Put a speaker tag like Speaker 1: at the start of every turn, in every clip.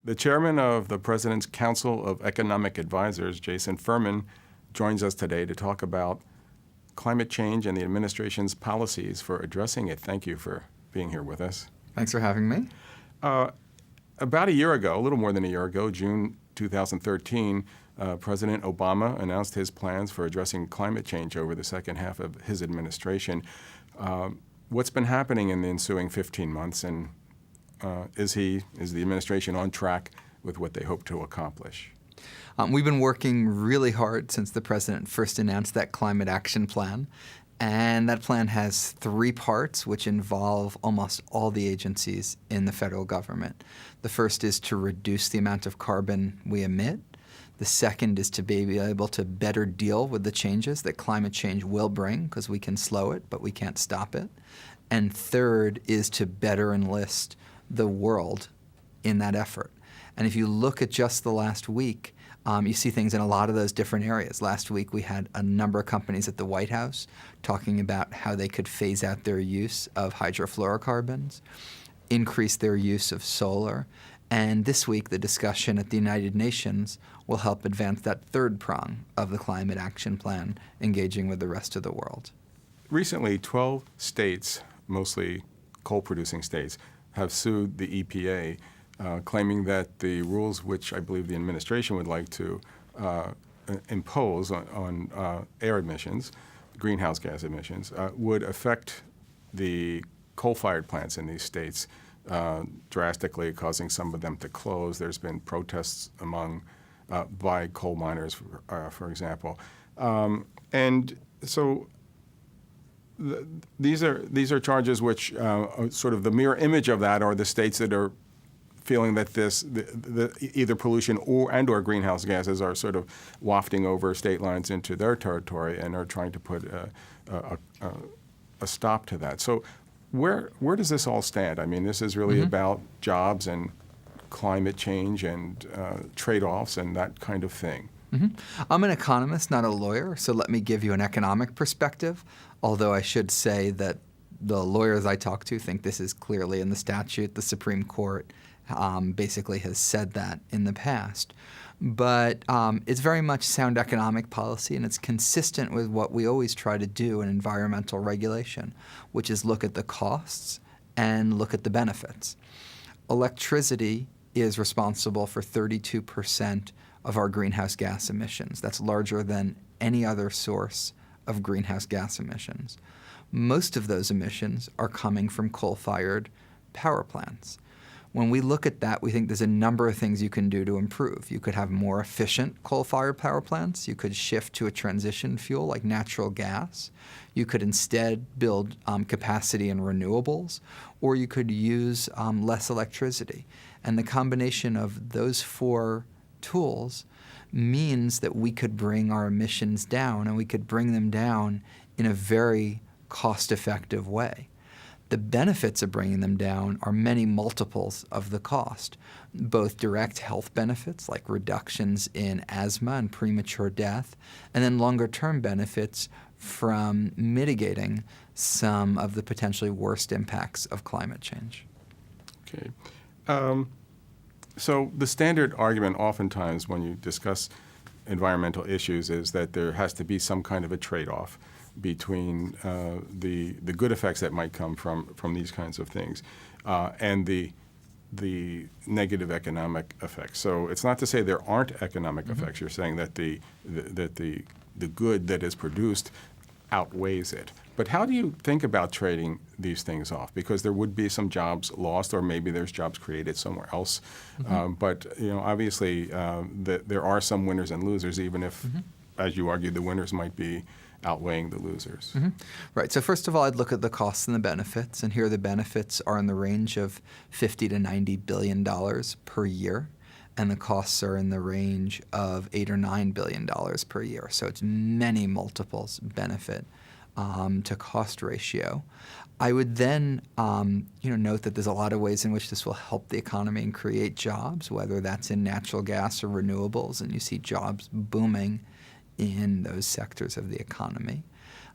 Speaker 1: The chairman of the President's Council of Economic Advisors, Jason Furman, joins us today to talk about climate change and the administration's policies for addressing it. Thank you for being here with us.
Speaker 2: Thanks for having me.
Speaker 1: About a year ago, a little more than a year ago, June 2013, President Obama announced his plans for addressing climate change over the second half of his administration. What's been happening in the ensuing 15 months, and is the administration on track with what they hope to accomplish?
Speaker 2: We've been working really hard since the president first announced that climate action plan. And that plan has 3 parts, which involve almost all the agencies in the federal government. The first is to reduce the amount of carbon we emit. The second is to be able to better deal with the changes that climate change will bring, because we can slow it, but we can't stop it. And third is to better enlist the world in that effort. And if you look at just the last week, you see things in a lot of those different areas. Last week, we had a number of companies at the White House talking about how they could phase out their use of hydrofluorocarbons, increase their use of solar. And this week, the discussion at the United Nations will help advance that third prong of the climate action plan, engaging with the rest of the world.
Speaker 1: Recently, 12 states, mostly coal-producing states, have sued the EPA, claiming that the rules which I believe the administration would like to impose on air emissions, greenhouse gas emissions, would affect the coal-fired plants in these states drastically, causing some of them to close. There's been protests by coal miners, for example. And so these are charges which are sort of the mirror image of that are the states that are feeling that either pollution or greenhouse gases are sort of wafting over state lines into their territory and are trying to put a stop to that. So where does this all stand? I mean, this is really about jobs and climate change and trade-offs and that kind of thing.
Speaker 2: I'm an economist, not a lawyer, so let me give you an economic perspective, although I should say that the lawyers I talk to think this is clearly in the statute. The Supreme Court basically has said that in the past. But it's very much sound economic policy, and it's consistent with what we always try to do in environmental regulation, which is look at the costs and look at the benefits. Electricity is responsible for 32% of our greenhouse gas emissions. That's larger than any other source of greenhouse gas emissions. Most of those emissions are coming from coal-fired power plants. When we look at that, we think there's a number of things you can do to improve. You could have more efficient coal-fired power plants. You could shift to a transition fuel like natural gas. You could instead build capacity in renewables, or you could use less electricity. And the combination of those 4 tools means that we could bring our emissions down, and we could bring them down in a very cost-effective way. The benefits of bringing them down are many multiples of the cost, both direct health benefits like reductions in asthma and premature death, and then longer-term benefits from mitigating some of the potentially worst impacts of climate change.
Speaker 1: Okay. So the standard argument oftentimes when you discuss environmental issues is that there has to be some kind of a trade-off between the good effects that might come from these kinds of things and the negative economic effects. So it's not to say there aren't economic effects. You're saying that the good that is produced outweighs it. But how do you think about trading these things off? Because there would be some jobs lost, or maybe there's jobs created somewhere else. But obviously, there are some winners and losers, even if, as you argue, the winners might be outweighing the losers.
Speaker 2: Right. So first of all, I'd look at the costs and the benefits, and here the benefits are in the range of $50 to $90 billion per year, and the costs are in the range of $8 or $9 billion per year. So it's many multiples benefit to cost ratio. I would then note that there's a lot of ways in which this will help the economy and create jobs, whether that's in natural gas or renewables, and you see jobs booming in those sectors of the economy.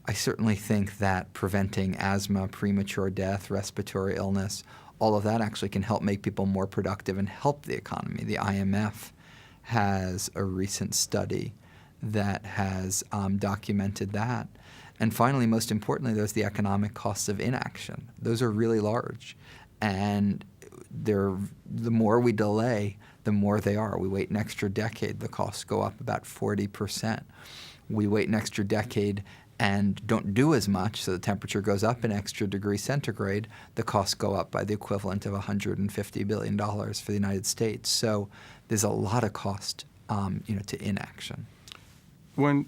Speaker 2: I certainly think that preventing asthma, premature death, respiratory illness, all of that actually can help make people more productive and help the economy. The IMF has a recent study that has documented that. And finally, most importantly, there's the economic costs of inaction. Those are really large. And the more we delay, the more they are. We wait an extra decade, the costs go up about 40%. We wait an extra decade and don't do as much, so the temperature goes up an extra degree centigrade, the costs go up by the equivalent of $150 billion for the United States. So there's a lot of cost to inaction.
Speaker 1: When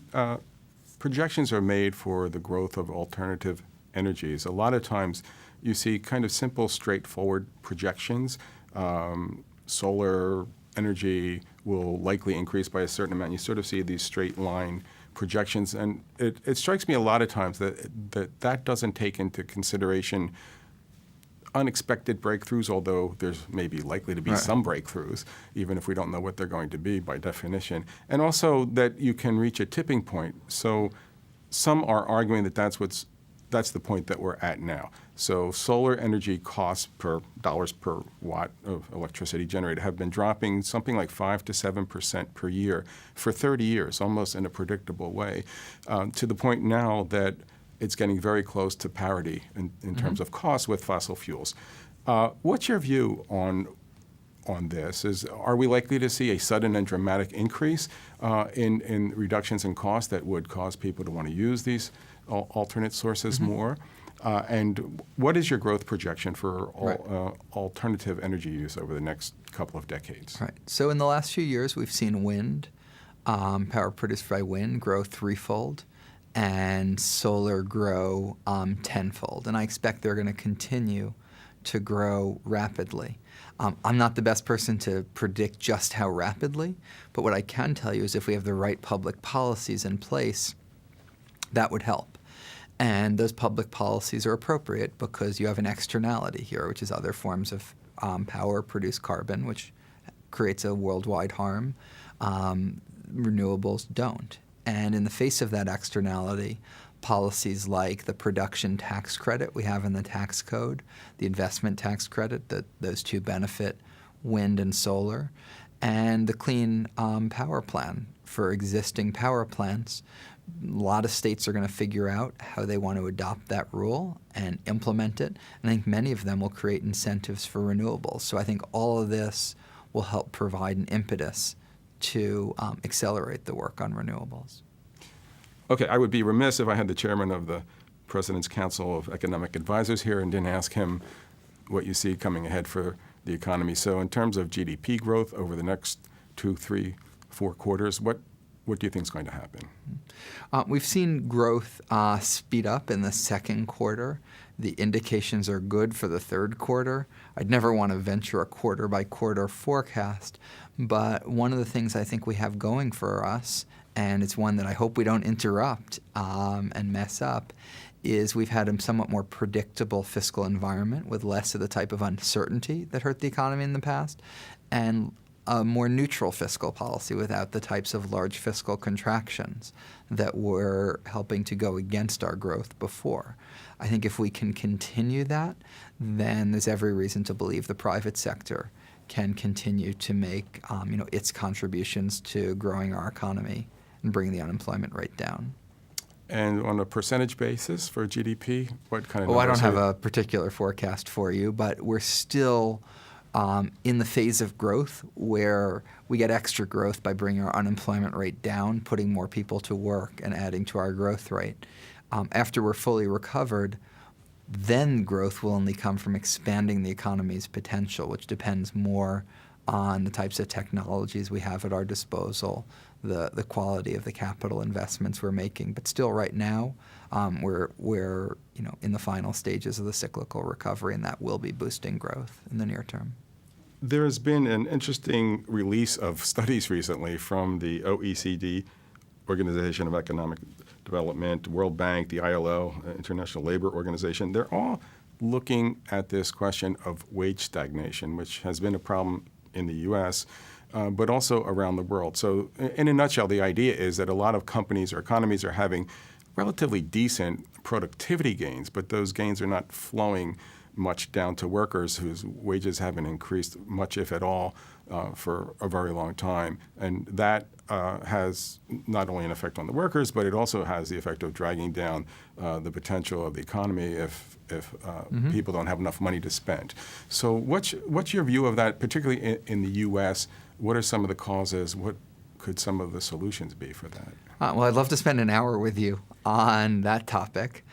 Speaker 1: projections are made for the growth of alternative energies, a lot of times you see kind of simple, straightforward projections. Solar energy will likely increase by a certain amount. You sort of see these straight line projections, and it strikes me a lot of times that doesn't take into consideration unexpected breakthroughs, although there's maybe likely to be some breakthroughs, even if we don't know what they're going to be by definition. And also that you can reach a tipping point. So some are arguing that that's the point that we're at now. So solar energy costs per dollars per watt of electricity generated have been dropping something like 5 to 7% per year for 30 years, almost in a predictable way, to the point now that it's getting very close to parity in terms of cost with fossil fuels. What's your view on this? Are we likely to see a sudden and dramatic increase in reductions in cost that would cause people to want to use these alternate sources more? And what is your growth projection for alternative energy use over the next couple of decades?
Speaker 2: Right. So in the last few years, we've seen wind, power produced by wind, grow threefold, and solar grow tenfold. And I expect they're going to continue to grow rapidly. I'm not the best person to predict just how rapidly, but what I can tell you is if we have the right public policies in place, that would help. And those public policies are appropriate because you have an externality here, which is other forms of power produce carbon, which creates a worldwide harm. Renewables don't. And in the face of that externality, policies like the production tax credit we have in the tax code, the investment tax credit, that those two benefit wind and solar, and the clean power plan for existing power plants. A lot of states are going to figure out how they want to adopt that rule and implement it. And I think many of them will create incentives for renewables. So I think all of this will help provide an impetus to accelerate the work on renewables.
Speaker 1: Okay, I would be remiss if I had the chairman of the President's Council of Economic Advisors here and didn't ask him what you see coming ahead for the economy. So in terms of GDP growth over the next 2, 3, 4 quarters, what do you think is going to happen?
Speaker 2: We've seen growth speed up in the second quarter. The indications are good for the third quarter. I'd never want to venture a quarter-by-quarter forecast, but one of the things I think we have going for us, and it's one that I hope we don't interrupt and mess up, is we've had a somewhat more predictable fiscal environment with less of the type of uncertainty that hurt the economy in the past, and a more neutral fiscal policy without the types of large fiscal contractions that were helping to go against our growth before. I think if we can continue that, then there's every reason to believe the private sector can continue to make its contributions to growing our economy and bringing the unemployment rate down.
Speaker 1: And on a percentage basis for GDP, what kind of
Speaker 2: I don't
Speaker 1: numbers
Speaker 2: have
Speaker 1: are
Speaker 2: a particular forecast for you, but we're still in the phase of growth where we get extra growth by bringing our unemployment rate down, putting more people to work, and adding to our growth rate. After we're fully recovered, then growth will only come from expanding the economy's potential, which depends more on the types of technologies we have at our disposal, the quality of the capital investments we're making. But still, right now, we're in the final stages of the cyclical recovery, and that will be boosting growth in the near term.
Speaker 1: There has been an interesting release of studies recently from the OECD, Organization of Economic Development, World Bank, the ILO, International Labor Organization. They're all looking at this question of wage stagnation, which has been a problem in the U.S., but also around the world. So in a nutshell, the idea is that a lot of companies or economies are having relatively decent productivity gains, but those gains are not flowing much down to workers whose wages haven't increased much, if at all, for a very long time. And that has not only an effect on the workers, but it also has the effect of dragging down the potential of the economy if people don't have enough money to spend. So what's your view of that, particularly in the U.S.? What are some of the causes? What could some of the solutions be for that?
Speaker 2: Well, I'd love to spend an hour with you on that topic.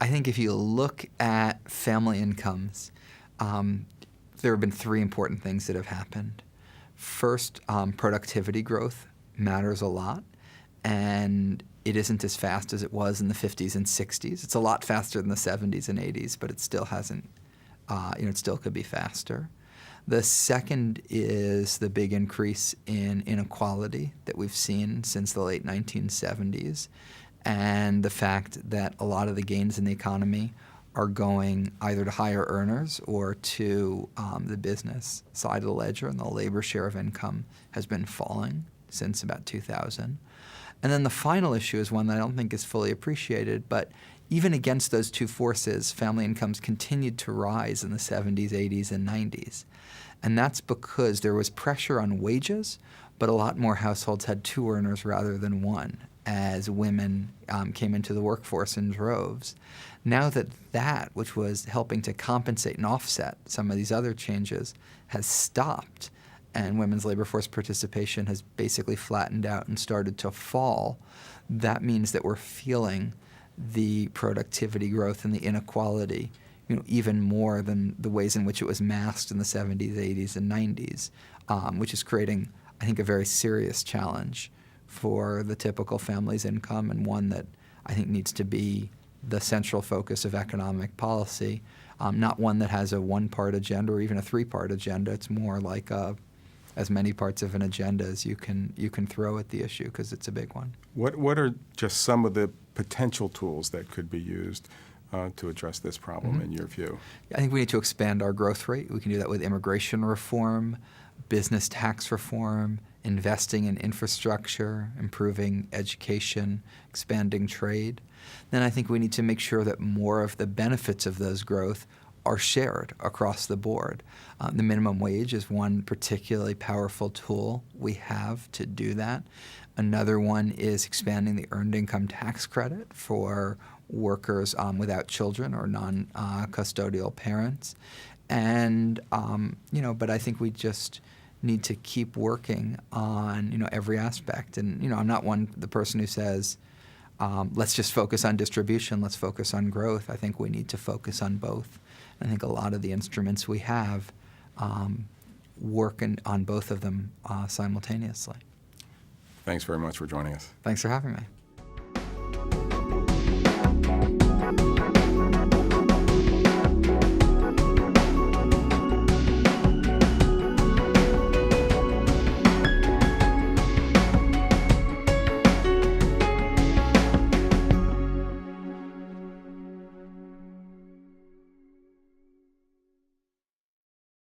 Speaker 2: I think if you look at family incomes, there have been three important things that have happened. First, productivity growth matters a lot, and it isn't as fast as it was in the 50s and 60s. It's a lot faster than the 70s and 80s, but it still hasn't, it still could be faster. The second is the big increase in inequality that we've seen since the late 1970s, and the fact that a lot of the gains in the economy are going either to higher earners or to the business side of the ledger, and the labor share of income has been falling since about 2000. And then the final issue is one that I don't think is fully appreciated, but even against those two forces, family incomes continued to rise in the 70s, 80s, and 90s. And that's because there was pressure on wages, but a lot more households had two earners rather than one as women came into the workforce in droves. Now that which was helping to compensate and offset some of these other changes has stopped, and women's labor force participation has basically flattened out and started to fall, that means that we're feeling the productivity growth and the inequality even more than the ways in which it was masked in the 70s, 80s, and 90s, which is creating, I think, a very serious challenge for the typical family's income, and one that I think needs to be the central focus of economic policy, not one that has a one-part agenda or even a three-part agenda. It's more like as many parts of an agenda as you can throw at the issue, because it's a big one.
Speaker 1: What are just some of the potential tools that could be used to address this problem in your view?
Speaker 2: I think we need to expand our growth rate. We can do that with immigration reform, business tax reform, investing in infrastructure, improving education, expanding trade. Then I think we need to make sure that more of the benefits of those growth are shared across the board. The minimum wage is one particularly powerful tool we have to do that. Another one is expanding the earned income tax credit for workers without children or non-custodial parents. And, but I think we just need to keep working on, every aspect. And, I'm not the person who says, let's just focus on distribution, let's focus on growth. I think we need to focus on both. I think a lot of the instruments we have work on both of them simultaneously.
Speaker 1: Thanks very much for joining us.
Speaker 2: Thanks for having me.